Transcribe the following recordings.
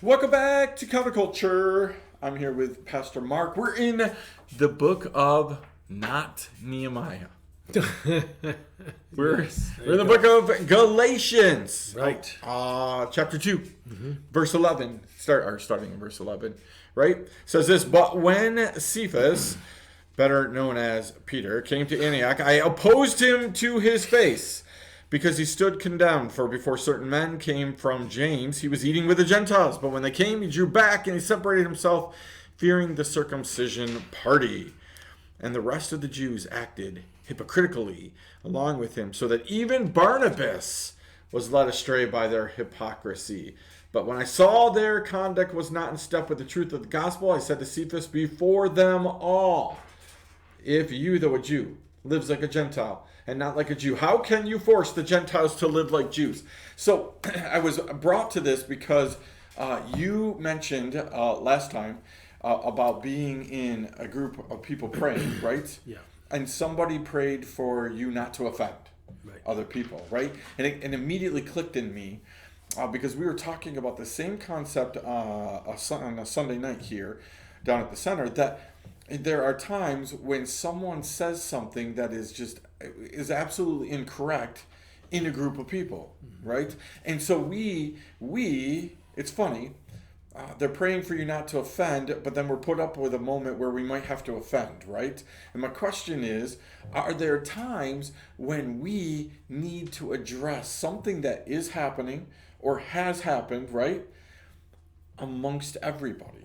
Welcome back to Counterculture. I'm here with Pastor Mark. We're in the book of not Nehemiah. We're in the book of Galatians. Right. Chapter 2, verse 11. Starting in verse 11, right? It says this, but when Cephas, better known as Peter, came to Antioch, I opposed him to his face, because he stood condemned. For before certain men came from James, he was eating with the Gentiles. But when they came, he drew back and he separated himself, fearing the circumcision party. And the rest of the Jews acted hypocritically along with him, so that even Barnabas was led astray by their hypocrisy. But when I saw their conduct was not in step with the truth of the gospel, I said to Cephas before them all, if you, though a Jew, lives like a Gentile and not like a Jew, how can you force the Gentiles to live like Jews? So I was brought to this because you mentioned last time about being in a group of people praying, right? Yeah. And somebody prayed for you not to offend other people, right? And it immediately clicked in me because we were talking about the same concept on a Sunday night here down at the center, that there are times when someone says something that is absolutely incorrect in a group of people, right? And so we it's funny, they're praying for you not to offend, but then we're put up with a moment where we might have to offend, right? And my question is, are there times when we need to address something that is happening or has happened, right, amongst everybody?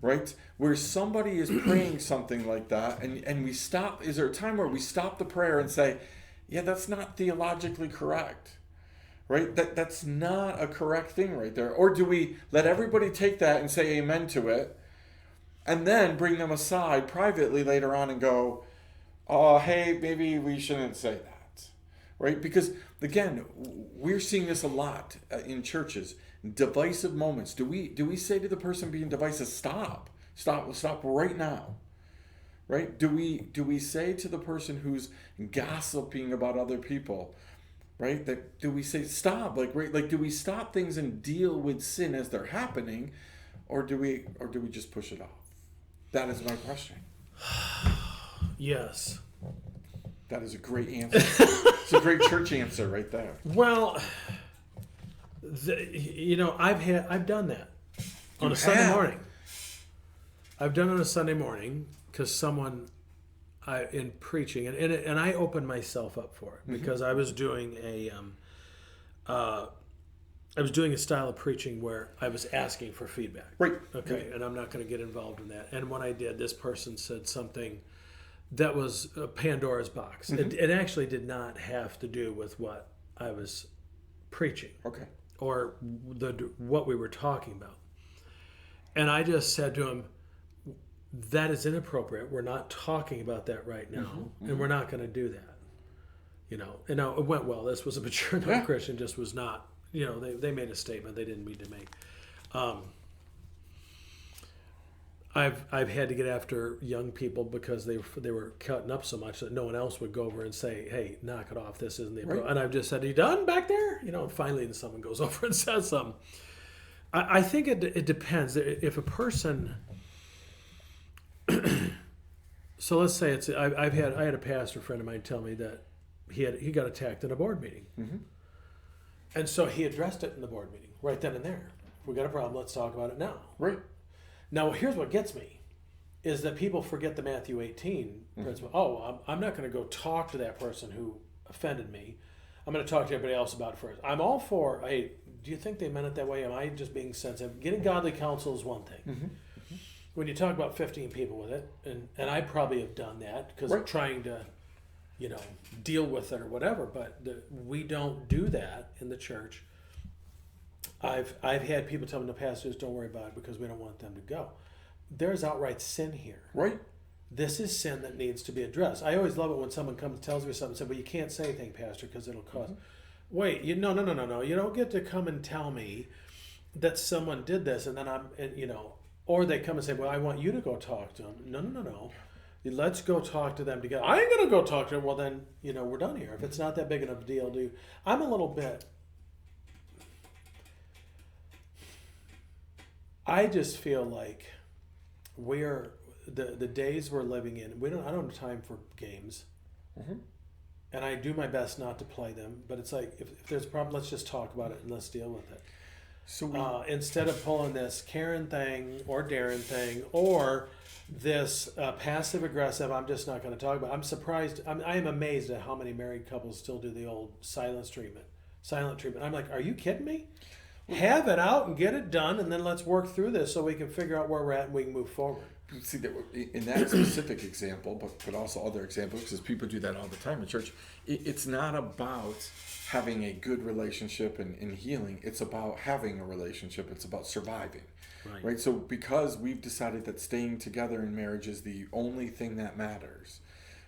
Right? Where somebody is praying something like that and we stop. Is there a time where we stop the prayer and say, yeah, that's not theologically correct, right? That's not a correct thing right there. Or do we let everybody take that and say amen to it and then bring them aside privately later on and go, oh, hey, maybe we shouldn't say that, right? Because again, we're seeing this a lot in churches. Divisive moments. Do we say to the person being divisive, stop right now, right? Do we say to the person who's gossiping about other people, right, that do we say stop, like do we stop things and deal with sin as they're happening, or do we just push it off? That is my question. Yes. That is a great answer. It's a great church answer right there. Well, I've done that on a Sunday morning. I've done it on a Sunday morning because someone, in preaching, and I opened myself up for it because I was doing a style of preaching where I was asking for feedback. Right. Okay, and I'm not going to get involved in that. And when I did, this person said something that was a Pandora's box. It actually did not have to do with what I was preaching. Okay. Or what we were talking about. And I just said to him, that is inappropriate. We're not talking about that right now, and we're not going to do that. And now it went well. This was a mature Christian, just was not, they made a statement they didn't mean to make. I've had to get after young people because they were cutting up so much that no one else would go over and say, hey, knock it off, this isn't the approach. And I've just said, are you done back there? And finally someone goes over and says something. I think it depends. If a person, so let's say I had a pastor friend of mine tell me that he got attacked in a board meeting. And so he addressed it in the board meeting right then and there. If we got a problem, let's talk about it now. Right. Now, here's what gets me, is that people forget the Matthew 18 principle. Oh, I'm not going to go talk to that person who offended me. I'm going to talk to everybody else about it first. I'm all for, hey, do you think they meant it that way? Am I just being sensitive? Getting godly counsel is one thing. When you talk about 15 people with it, and I probably have done that because I'm trying to, deal with it or whatever, but we don't do that in the church. I've had people tell me, the pastors, don't worry about it because we don't want them to go. There's outright sin here. Right. This is sin that needs to be addressed. I always love it when someone comes and tells me something and says, well, you can't say anything, Pastor, because it'll cause... Wait, no. You don't get to come and tell me that someone did this and then or they come and say, well, I want you to go talk to them. No. Let's go talk to them together. I ain't going to go talk to them. Well, then, we're done here. If it's not that big of a deal, I'm a little bit... I just feel like we're the days we're living in. I don't have time for games, and I do my best not to play them. But it's like if there's a problem, let's just talk about it and let's deal with it. So instead of pulling this Karen thing or Darren thing or this passive aggressive, I'm just not going to talk about it. I'm surprised. I am amazed at how many married couples still do the old silent treatment. I'm like, are you kidding me? Have it out and get it done, and then let's work through this so we can figure out where we're at and we can move forward. See, that in that specific example, but also other examples, because people do that all the time in church, it's not about having a good relationship and healing. It's about having a relationship. It's about surviving. Right? So because we've decided that staying together in marriage is the only thing that matters,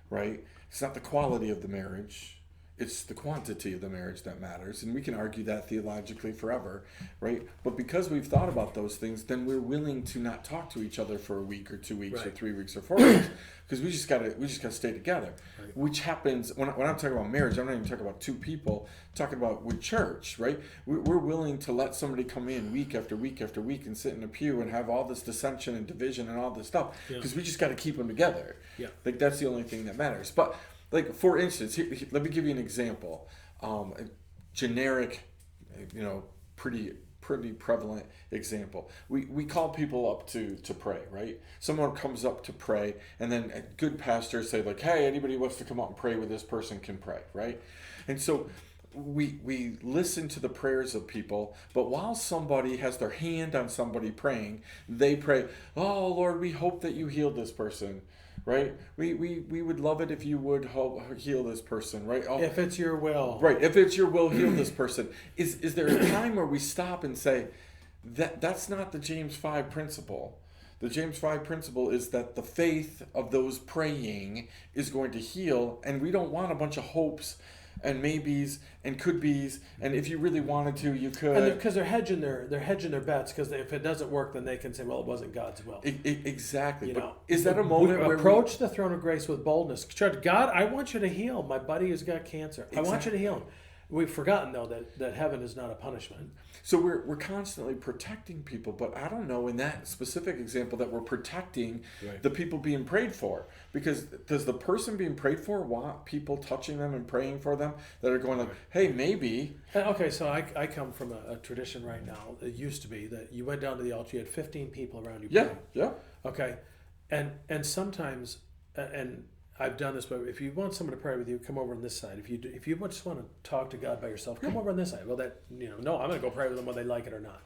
right? It's not the quality of the marriage. It's the quantity of the marriage that matters, and we can argue that theologically forever, right? But because we've thought about those things, then we're willing to not talk to each other for a week or 2 weeks or 3 weeks or 4 weeks, because we just gotta stay together. Right. Which happens when I'm talking about marriage. I'm not even talking about two people. I'm talking about with church, right? We're willing to let somebody come in week after week after week and sit in a pew and have all this dissension and division and all this stuff, because we just got to keep them together. Yeah, like that's the only thing that matters. But like, for instance, let me give you an example. A generic, pretty prevalent example. We call people up to pray, right? Someone comes up to pray, and then good pastors say, like, hey, anybody wants to come up and pray with this person can pray, right? And so we listen to the prayers of people, but while somebody has their hand on somebody praying, they pray, oh, Lord, we hope that you heal this person. Right? We would love it if you would heal this person, right? Oh, if it's your will. Right. If it's your will, heal this person. Is there a time where we stop and say, that's not the James 5 principle? The James 5 principle is that the faith of those praying is going to heal, and we don't want a bunch of hopes and maybes and could be's, and if you really wanted to, you could. And because they're hedging their bets, because if it doesn't work, then they can say, well, it wasn't God's will. Exactly. Is that a moment where approach the throne of grace with boldness? Church, God, I want you to heal. My buddy has got cancer. Exactly. I want you to heal him. We've forgotten, though, that heaven is not a punishment. So we're constantly protecting people, but I don't know in that specific example that we're protecting the people being prayed for. Because does the person being prayed for want people touching them and praying for them that are going like, hey, maybe? Okay, so I come from a tradition right now. It used to be that you went down to the altar, you had 15 people around you praying. Yeah. Okay, and sometimes, and I've done this, but if you want someone to pray with you, come over on this side. If you just want to talk to God by yourself, come over on this side. Well, no, I'm going to go pray with them whether they like it or not.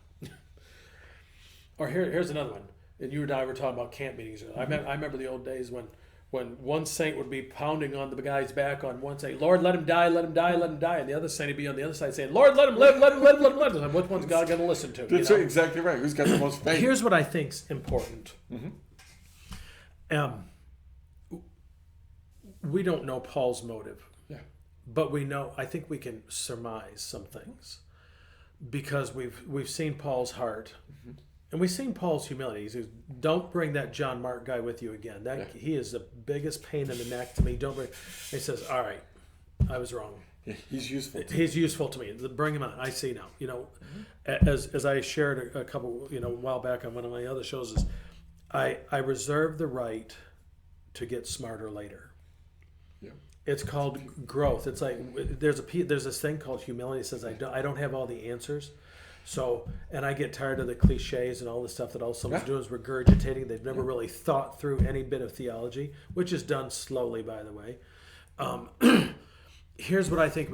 Or here's another one. And you and I were talking about camp meetings. I remember the old days when one saint would be pounding on the guy's back on one saint, Lord, let him die, let him die, let him die. And the other saint would be on the other side saying, Lord, let him live, let him live, let him live. And which one's God going to listen to? That's exactly right. Who's got the most faith? Here's what I think's important. We don't know Paul's motive. Yeah. But I think we can surmise some things because we've seen Paul's heart. And we've seen Paul's humility. He says, don't bring that John Mark guy with you again. He is the biggest pain in the neck to me. Don't bring. He says, all right, I was wrong. Yeah, he's useful. He's useful to me. Bring him on. I see now. As I shared a couple, a while back on one of my other shows, is I reserve the right to get smarter later. Yeah. It's called growth. It's like there's this thing called humility. It says I don't have all the answers. So, and I get tired of the cliches and all the stuff that all someone's doing is regurgitating. They've never really thought through any bit of theology, which is done slowly, by the way. Here's what I think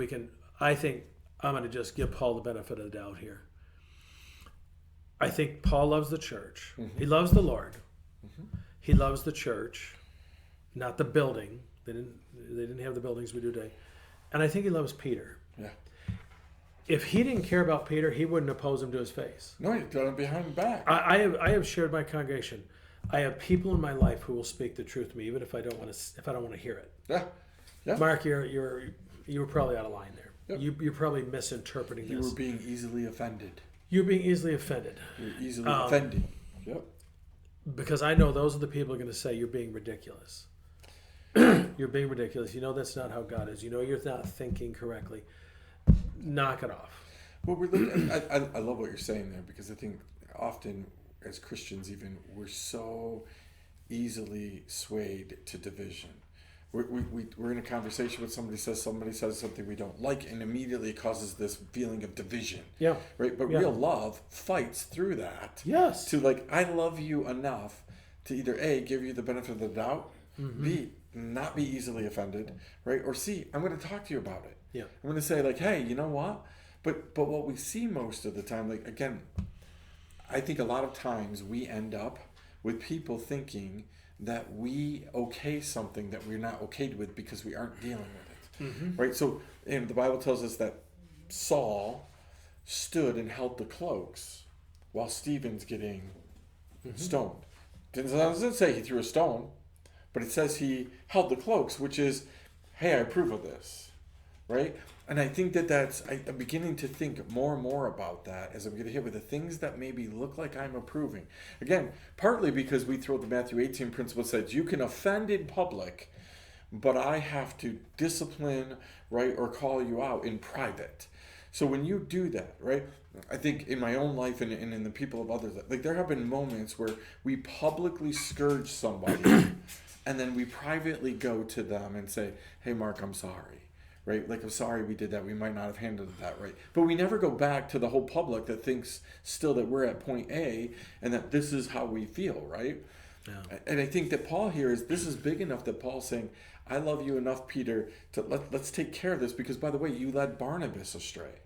I think I'm going to just give Paul the benefit of the doubt here. I think Paul loves the church. He loves the Lord. He loves the church, not the building. They didn't have the buildings we do today. And I think he loves Peter. Yeah. If he didn't care about Peter, he wouldn't oppose him to his face. No, he'd done it behind his back. I have shared my congregation. I have people in my life who will speak the truth to me, even if I don't want to hear it. Yeah. Mark, you were probably out of line there. Yep. You're probably misinterpreting this. You were being easily offended. You're being easily offended. You're easily offended. Yep. Because I know those are the people who are going to say you're being ridiculous. You're being ridiculous. That's not how God is. You're not thinking correctly. Knock it off. Well, we're looking. I love what you're saying there, because I think often as Christians even, we're so easily swayed to division. We're in a conversation with somebody says something we don't like, and immediately it causes this feeling of division. Yeah. Right? But real love fights through that. Yes. To like, I love you enough to either A, give you the benefit of the doubt, B, not be easily offended, right? Or C, I'm going to talk to you about it. Yeah. I'm going to say like, hey, you know what? But what we see most of the time, like again, I think a lot of times we end up with people thinking that we okay something that we're not okayed with because we aren't dealing with it, right? So, and the Bible tells us that Saul stood and held the cloaks while Stephen's getting stoned. It doesn't say he threw a stone, but it says he held the cloaks, which is, hey, I approve of this, right? And I think I'm beginning to think more and more about that as I'm getting hit with the things that maybe look like I'm approving. Again, partly because we throw the Matthew 18 principle that says you can offend in public, but I have to discipline, right, or call you out in private. So when you do that, right, I think in my own life and in the people of others, like there have been moments where we publicly scourge somebody and then we privately go to them and say, hey, Mark, I'm sorry. Right? Like, I'm sorry we did that. We might not have handled it that right. But we never go back to the whole public that thinks still that we're at point A and that this is how we feel, right? Yeah. And I think that Paul here this is big enough that Paul's saying, I love you enough, Peter, to let's take care of this because, by the way, you led Barnabas astray.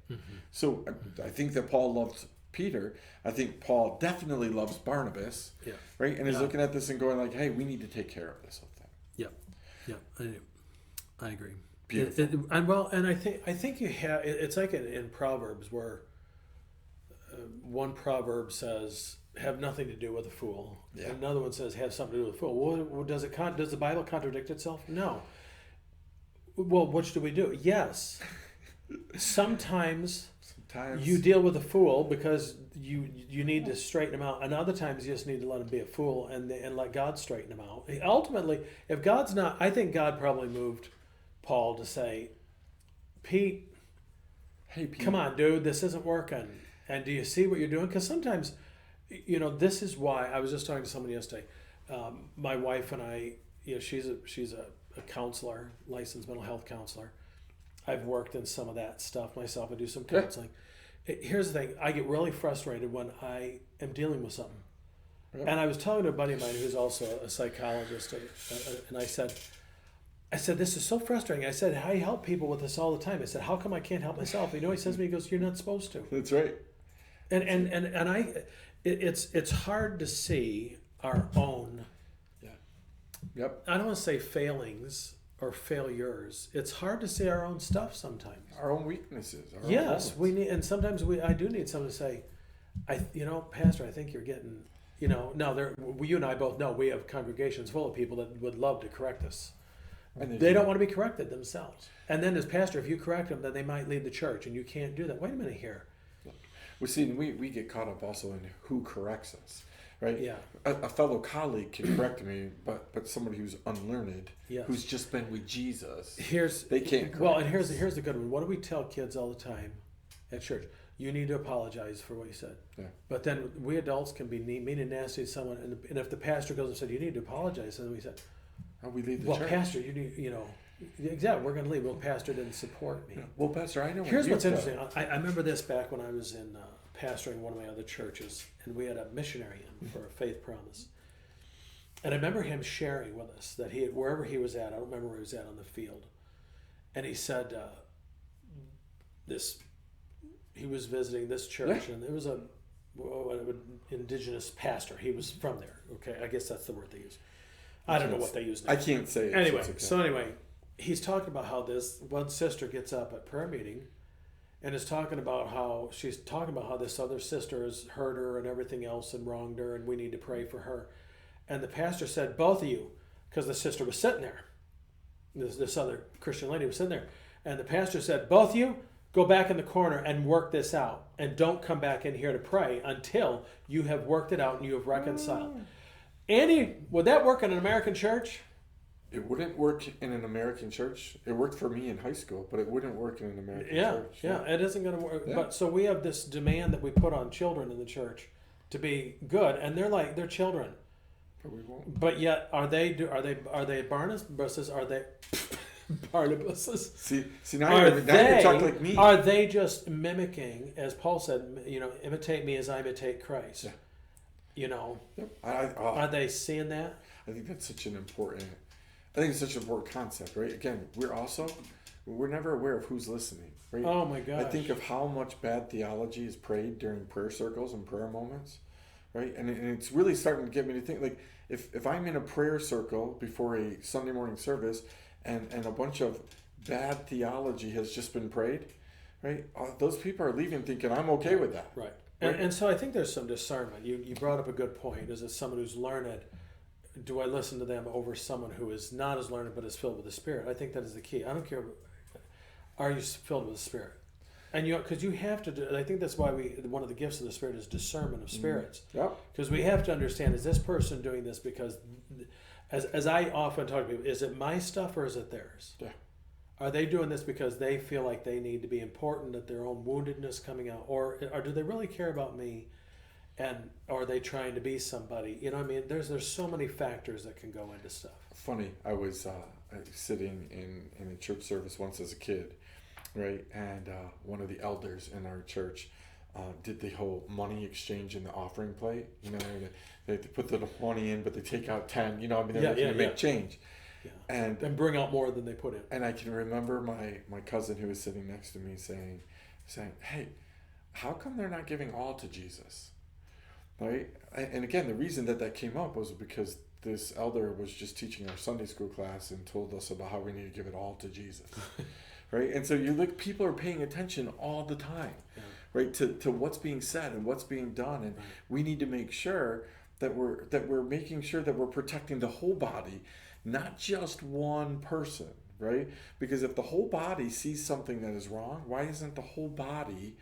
So I think that Paul loves Peter. I think Paul definitely loves Barnabas, right? And he's looking at this and going like, hey, we need to take care of this whole thing. Yeah, I agree. Beautiful. And I think you have. It's like in Proverbs where one proverb says have nothing to do with a fool, and another one says have something to do with a fool. Well, does the Bible contradict itself? No. Well, which do we do? Yes. Sometimes you deal with a fool because you need to straighten him out, and other times you just need to let him be a fool and let God straighten him out. Ultimately, if God's not, I think God probably moved Paul to say, Pete, hey, Pete, come on, dude, this isn't working. And do you see what you're doing? Because sometimes, this is why I was just talking to somebody yesterday. My wife and I, she's a counselor, licensed mental health counselor. I've worked in some of that stuff myself. I do some counseling. Here's the thing: I get really frustrated when I am dealing with something. And I was talking to a buddy of mine who's also a psychologist, and I said, this is so frustrating. I said, I help people with this all the time. I said, how come I can't help myself? He says to me, he goes, you're not supposed to. That's right. And it's hard to see our own. Yeah. Yep. I don't want to say failings or failures. It's hard to see our own stuff sometimes. Our own weaknesses. Yes, we need, and sometimes I do need someone to say, Pastor, I think you're getting, now you and I both know we have congregations full of people that would love to correct us. And they don't want to be corrected themselves. And then as pastor, if you correct them, then they might leave the church, and you can't do that. Wait a minute here. Well, see, we get caught up also in who corrects us, right? Yeah. A fellow colleague can correct me, but somebody who's unlearned, yes. who's just been with Jesus, they can't correct Well, and here's the good one. What do we tell kids all the time at church? You need to apologize for what you said. Yeah. But then we adults can be mean and nasty to someone, and if the pastor goes and said, you need to apologize, and we said, oh, we leave the church. church. Well, pastor, you need, exactly, we're going to leave. Well, pastor didn't support me. Yeah. Well, pastor, I know. Here's what's interesting. I remember this back when I was in pastoring one of my other churches, and we had a missionary in for a faith promise. And I remember him sharing with us that wherever he was at, I don't remember where he was at on the field, and he said he was visiting this church, and it was an indigenous pastor. He was from there. Okay, I guess that's the word they use. I don't know what they use now. I can't say it. Anyway, he's talking about how this one sister gets up at prayer meeting and is talking about how this other sister has hurt her and everything else and wronged her, and we need to pray for her. And the pastor said, both of you, because the sister was sitting there. This other Christian lady was sitting there. And the pastor said, both of you, go back in the corner and work this out. And don't come back in here to pray until you have worked it out and you have reconciled. Andy, would that work in an American church? It wouldn't work in an American church. It worked for me in high school, but it wouldn't work in an American church. Yeah, it isn't going to work. Yeah. But so we have this demand that we put on children in the church. Yeah. to be good, and they're children. But we won't. But yet, are they Barnabases? Are they Barnabases? See now you're talking like me. Are they just mimicking, as Paul said, imitate me as I imitate Christ? Yeah. Yep. Are they seeing that? I think that's such an important. I think it's such an important concept, right? Again, we're never aware of who's listening, right? Oh my gosh. I think of how much bad theology is prayed during prayer circles and prayer moments, right? And it's really starting to get me to think, like, if I'm in a prayer circle before a Sunday morning service and a bunch of bad theology has just been prayed, right? Those people are leaving thinking I'm okay with that. Right. And so I think there's some discernment. You brought up a good point. Is it someone who's learned? Do I listen to them over someone who is not as learned but is filled with the Spirit? I think that is the key. I don't care. Are you filled with the Spirit? And because you have to do. And I think that's why one of the gifts of the Spirit is discernment of spirits. Yep. Because we have to understand: is this person doing this because, as I often talk to people, is it my stuff or is it theirs? Yeah. Are they doing this because they feel like they need to be important, that their own woundedness coming out, or do they really care about me, and are they trying to be somebody? I mean, there's so many factors that can go into stuff. Funny, I was sitting in a church service once as a kid, right? And one of the elders in our church did the whole money exchange in the offering plate. They put the money in, but they take out 10. They're looking to make change. Yeah. And bring out more than they put in. And I can remember my cousin who was sitting next to me saying, hey, how come they're not giving all to Jesus? Right? And again, the reason that came up was because this elder was just teaching our Sunday school class and told us about how we need to give it all to Jesus. Right? And so people are paying attention all the time, right? To what's being said and what's being done. And we need to make sure that we're making sure that we're protecting the whole body, not just one person, right? Because if the whole body sees something that is wrong, why isn't the whole body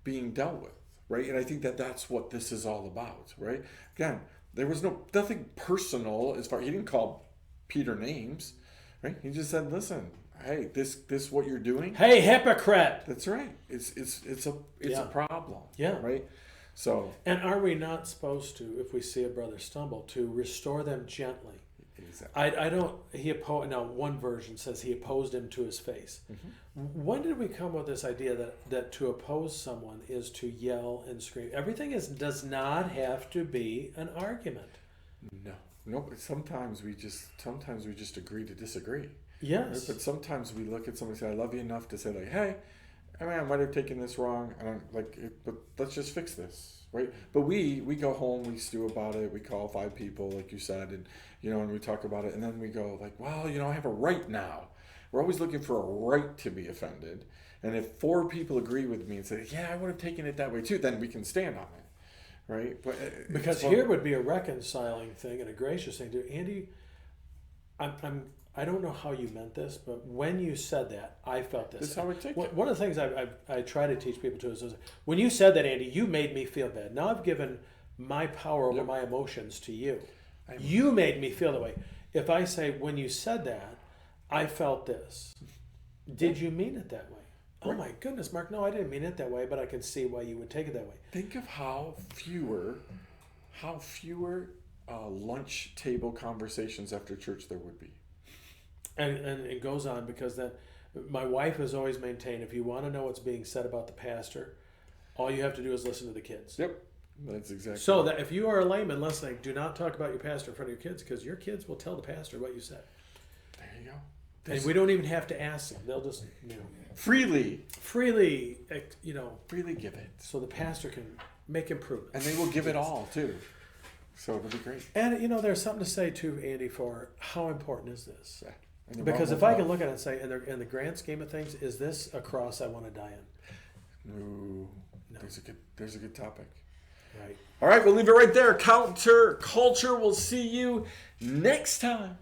being dealt with, right? And I think that's what this is all about, right? Again, there was nothing personal as far. He didn't call Peter names, right? He just said, "Listen, hey, this what you're doing. Hey, hypocrite." That's right. It's a problem. Yeah. Right. So. And are we not supposed to, if we see a brother stumble, to restore them gently? Exactly. I don't. Now, one version says he opposed him to his face. Mm-hmm. When did we come with this idea that to oppose someone is to yell and scream? Everything does not have to be an argument. No. But sometimes we just agree to disagree. Yes. Right? But sometimes we look at somebody and say, "I love you enough to say, like, hey, I might have taken this wrong. I don't like it, but let's just fix this." Right? But we go home, we stew about it, we call 5 people, like you said, and and we talk about it, and then we go like, well, I have a right now. We're always looking for a right to be offended, and if 4 people agree with me and say, yeah, I would have taken it that way too, then we can stand on it, right? But because here would be a reconciling thing and a gracious thing. Andy, I don't know how you meant this, but when you said that, I felt this. That's how I take it. One of the things I try to teach people too is when you said that, Andy, you made me feel bad. Now I've given my power over my emotions to you. You made me feel that way. If I say, when you said that, I felt this. Did you mean it that way? Oh my goodness, Mark, no, I didn't mean it that way, but I can see why you would take it that way. Think of how fewer lunch table conversations after church there would be. And it goes on because then my wife has always maintained, if you want to know what's being said about the pastor, all you have to do is listen to the kids. Yep. That's exactly so that if you are a layman listening, do not talk about your pastor in front of your kids, because your kids will tell the pastor what you said. There you go. And we don't even have to ask them; they'll just freely give it, so the pastor can make improvements, and they will give it all too. So it'll be great. And there's something to say too, Andy, for how important is this? Yeah. Because if I can look at it and say, in the grand scheme of things, is this a cross I want to die in? No. There's a good topic. Right. All right, we'll leave it right there. Counter Culture. We'll see you next time.